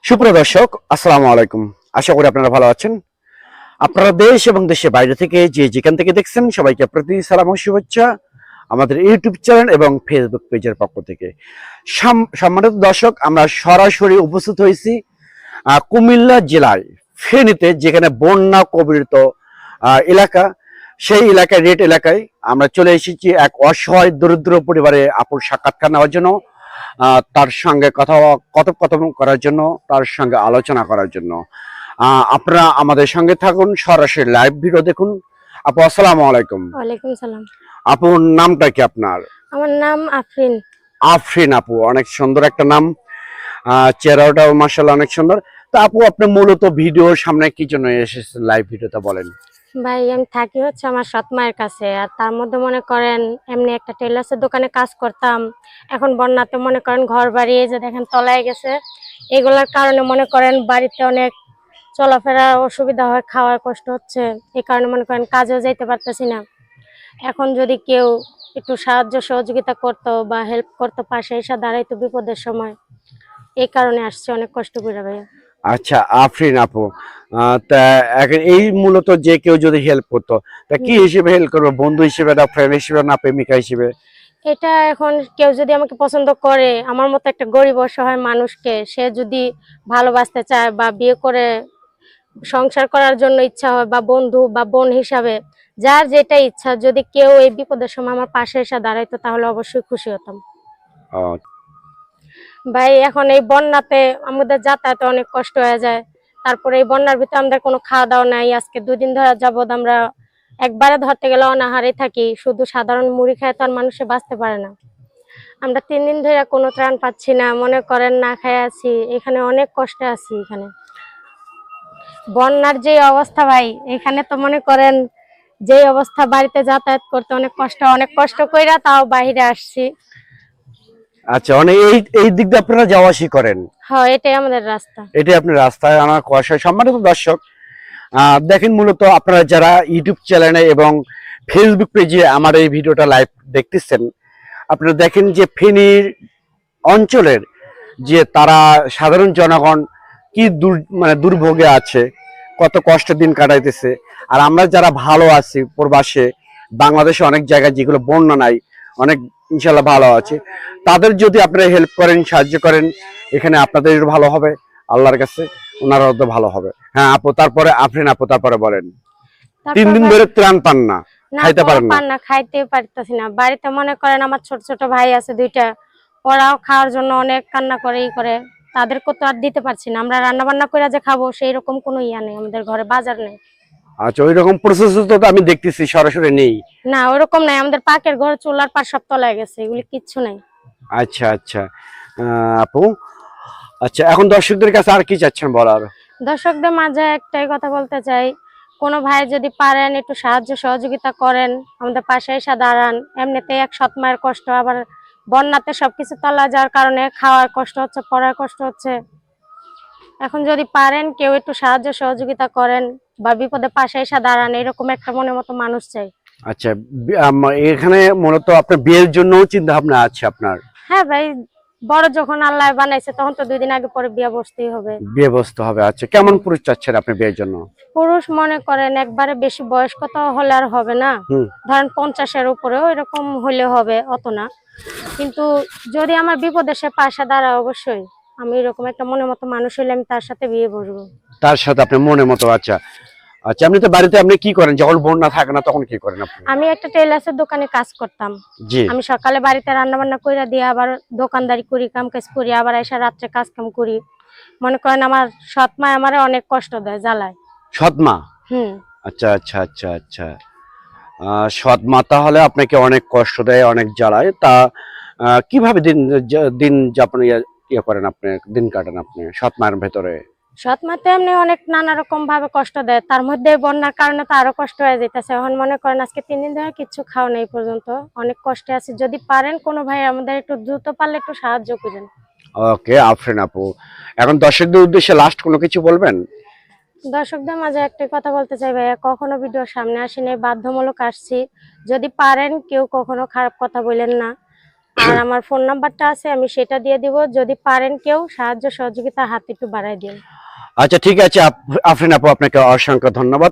সুপ্রিয় দর্শক, আসসালামু আলাইকুম। আশা করি আপনারা ভালো আছেন। আপনারা দেশ এবং দেশের বাইরে থেকে যেখান থেকে দেখছেন সবাইকে প্রতি সালাম ও শুভেচ্ছা আমাদের ইউটিউব চ্যানেল এবং ফেসবুক পেজের পক্ষ থেকে। সম্মানিত দর্শক, আমরা সরাসরি উপস্থিত হয়েছি কুমিল্লা জেলায় ফেনীতে, যেখানে বন্যা কবলিত এলাকা। সেই এলাকায় রেড এলাকায় আমরা চলে এসেছি এক অসহায় দরিদ্র পরিবারে আপুর সাক্ষাৎকার নেওয়ার জন্য, তার সঙ্গে কথোপকথন করার জন্য, তার সঙ্গে আলোচনা করার জন্য। আপনারা আমাদের সঙ্গে থাকুন, সরাসরি লাইভ ভিডিও দেখুন। আপু, আসসালামু আলাইকুম। ওয়ালাইকুম সালাম। আপুর নামটা কি আপনার? আমার নাম আফরিন। আফরিন আপু, অনেক সুন্দর একটা নাম। চেহারাটাও মাশাআল্লাহ অনেক সুন্দর। তা আপু, আপনি মূলত ভিডিওর সামনে কি জন্য এসেছেন, লাইভ ভিডিওতে বলেন? ভাই, আমি থাকি হচ্ছে আমার সৎ মায়ের কাছে। আর তার মধ্যে মনে করেন এমনি একটা টেলার্সের দোকানে কাজ করতাম। এখন বন্যাতে মনে করেন ঘর বাড়ি এই যে দেখেন তলায় গেছে। এগুলোর কারণে মনে করেন বাড়িতে অনেক চলাফেরা অসুবিধা হয়, খাওয়ার কষ্ট হচ্ছে। এই কারণে মনে করেন কাজেও যাইতে পারতেছি না। এখন যদি কেউ একটু সাহায্য সহযোগিতা করতো বা হেল্প করতো, পাশে এসে দাঁড়াইতো বিপদের সময়, এই কারণে আসছে অনেক কষ্ট করে ভাইয়া। আচ্ছা আফরিন আপু, তা এই মূলত যে কেউ যদি হেল্প করতো, তা কি হিসেবে হেল্প করবে? বন্ধু হিসেবে, না ফ্রেন্ড হিসেবে, না প্রেমিকা হিসেবে? এটা এখন কেউ যদি আমাকে পছন্দ করে, আমার মতো একটা গরিব অসহায় মানুষকে সে যদি ভালোবাসতে চায় বা বিয়ে করে সংসার করার জন্য ইচ্ছা হয়, বা বন্ধু বা বোন হিসাবে যার যেটা ইচ্ছা, যদি কেউ এই বিপদের সময় আমার পাশে এসে দাঁড়াইতো তাহলে অবশ্যই খুশি হতাম। আহ, ভাই, এখন এই বন্যাতে আমাদের যাতায়াতে অনেক কষ্ট হয়ে যায়। তারপরে এই বন্যার ভিতরে আমাদের কোনো খাওয়া দাওয়া নাই। আজকে 2 দিন ধরে যাবত আমরা একবারে ধরতে গেলে অনাহারে থাকি। শুধু সাধারণ মুড়ি খায় তো আর মানুষে বাঁচতে পারে না। আমরা 3 দিন ধরে কোনো ত্রাণ পাচ্ছি না, মনে করেন না খেয়ে আছি। এখানে অনেক কষ্টে আছি। এখানে বন্যার যে অবস্থা ভাই, এখানে তো মনে করেন যে অবস্থা, বাড়িতে যাতায়াত করতে অনেক কষ্ট কইরা তাও বাইরে আসছি। আচ্ছা, মানে এই এই দিক দিয়ে আপনারা যাওয়া আসি করেন? হ্যাঁ, এটাই আমাদের রাস্তা। এটাই আপনার রাস্তায় আনার কুয়াশা। সম্মানিত দর্শক, দেখেন, মূলত আপনারা যারা ইউটিউব চ্যানেলে এবং ফেসবুক পেজে আমার এই ভিডিওটা লাইভ দেখতেছেন, আপনারা দেখেন যে ফেনীর অঞ্চলের যে তারা সাধারণ জনগণ কি দুর্ভোগে আছে, কত কষ্ট দিন কাটাইতেছে। আর আমরা যারা ভালো আছি প্রবাসে, বাংলাদেশে অনেক জায়গায় যেগুলো বন্যা নাই, অনেক ইনশাল্লাহ ভালো আছে। তাদের যদি আপনারা হেল্প করেন, সাহায্য করেন, এখানে আপনাদের ভালো হবে, আল্লাহর কাছে ওনারাও তো ভালো হবে। হ্যাঁ আপু, তারপরে আফরিন আপু, তারপরে বলেন। 3 দিন ধরে ত্রাণ পান না, না, খাইতে কোনো পারেন না? পান না, খাইতে পারতেছি না। বাড়িতে মনে করেন আমার ছোট ছোট ভাই আছে 2টা, ওরাও খাওয়ার জন্য অনেক কান্না করে ই করে। তাদেরকে তো আর দিতে পারছি না। আমরা রান্না বান্না করে যে খাবো সেই রকম কোনো ইয়া নেই, আমাদের ঘরে বাজার নেই। আচ্ছা, ওই রকম প্রসেস তো আমি দেখতেছি সরাসরি নেই। না, ওরকম নাই। আমাদের পাকের ঘর, চুলার পার সব তলায় গেছে, এগুলি কিচ্ছু নাই। আচ্ছা আচ্ছা, আপু, আচ্ছা এখন দর্শকদের কাছে আর কি চাচ্ছেন বলার? দর্শকদের মাঝে একটাই কথা বলতে চাই, কোনো ভাই যদি পারেন একটু সাহায্য সহযোগিতা করেন, আমাদের পাশে এসে দাঁড়ান। এমনিতেই এক সৎ মায়ের কষ্ট, আবার বন্যাতে সবকিছু তলা যাওয়ার কারণে খাওয়ার কষ্ট হচ্ছে, পড়ার কষ্ট হচ্ছে। এখন যদি পারেন কেউ একটু সাহায্য সহযোগিতা করেন বা বিপদে পাশে এসে দাঁড়ান, এরকম একটা মনের মতো মানুষ চাই। আচ্ছা, এখানে মূলত আপনার বিয়ের জন্য চিন্তা ভাবনা আছে আপনার? হ্যাঁ ভাই, বড় যখন আল্লাহ বানাইছে তখন তো 2 দিন আগে পরে বিয়ে বসতেই হবে। বিয়ে বসতে হবে। আচ্ছা, কেমন পুরুষ চাচ্ছেন আপনি বিয়ের জন্য? পুরুষ মনে করেন একবারে বেশি বয়স্ক তো হলে আর হবে না, হুম। ধরেন 50-এর উপরেও এরকম হলে হবে, অত না। কিন্তু যদি আমার বিপদে সে পাশে দাঁড়ায়, অবশ্যই আমি এরকম একটা মনের মতো মানুষ হলে আমি তার সাথে বিয়ে বসবো। তার সাথে আপনার মনের মতো? আচ্ছা আচ্ছা, আপনি তো বাড়িতে আপনি কি করেন যখন বন্যা থাকে না, তখন কি করেন আপনি? আমি একটা টেলার্সের দোকানে কাজ করতাম। জি। আমি সকালে বাড়িতে রান্না বান্না কইরা দিয়ে আবার দোকানদারি করি, কাম কাজ করি, আবার এসে রাত্রে কাজ কাম করি। মনে করেন আমার সৎ মা আমারে অনেক কষ্ট দেয়, জ্বালায়। সৎ মা? হুম। আচ্ছা আচ্ছা আচ্ছা আচ্ছা, সৎ মা তাহলে আপনাকে অনেক কষ্ট দেয়, অনেক জ্বালায়। তা কিভাবে দিন যাপন ইয়ে করেন আপনি, দিন কাটান আপনি সৎ মায়ের ভেতরে? সৎ মা তো এমনি অনেক নানা রকম ভাবে কষ্ট দেয়, তার মধ্যে বন্যার কারণে তো আরো কষ্ট হয়ে যাইতেছে। এখন মনে করেন আজকে 3 দিন ধরে কিচ্ছু খাওয়া নেই পর্যন্ত, অনেক কষ্টে আছি। যদি পারেন কোনো ভাই আমাদের একটু দ্রুত পারলে একটু সাহায্য করেন। ওকে আফরিন আপু, এখন দর্শকদের উদ্দেশ্যে লাস্ট কোনো কিছু বলবেন? দর্শকদের মাঝে একটা কথা বলতে চাই ভাইয়া, কখনো ভিডিওর সামনে আসিনি, বাধ্যমূলক আসছি। যদি পারেন কেউ কখনো খারাপ কথা বলেন না। আর আমার ফোন নাম্বারটা আছে, আমি সেটা দিয়ে দিব। যদি পারেন কেউ সাহায্য সহযোগিতা হাত একটু বাড়াই দিন। আচ্ছা ঠিক আছে আফরিন আপু, আপনাকে অসংখ্য ধন্যবাদ।